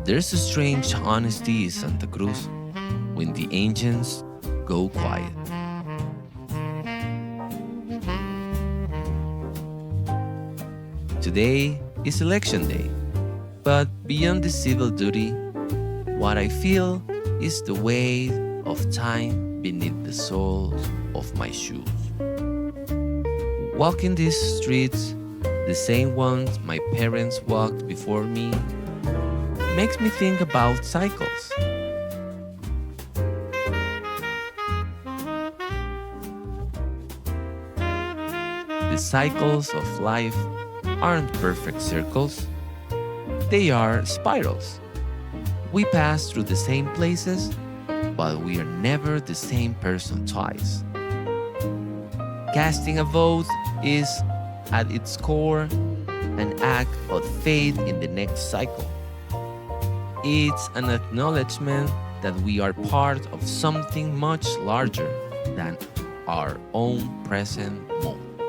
There's a strange honesty in Santa Cruz when the ancients go quiet. Today is election day, but beyond the civil duty, what I feel is the weight of time beneath the soles of my shoes. Walking these streets, the same ones my parents walked before me, makes me think about cycles. The cycles of life aren't perfect circles, they are spirals. We pass through the same places, but we are never the same person twice. Casting a vote is, at its core, an act of faith in the next cycle. It's an acknowledgement that we are part of something much larger than our own present moment.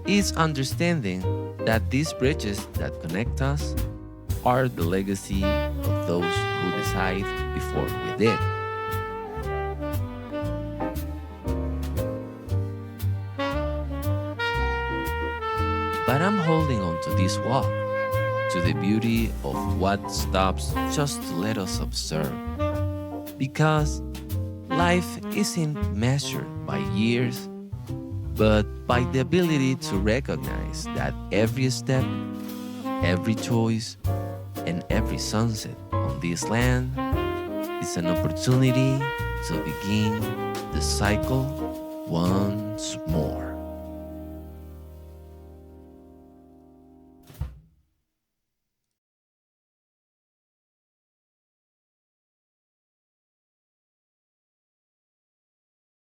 It's understanding that these bridges that connect us are the legacy of those who decide before we did. But I'm holding on to this walk, to the beauty of what stops just to let us observe. Because life isn't measured by years, but by the ability to recognize that every step, every choice, and every sunset on this land is an opportunity to begin the cycle once more.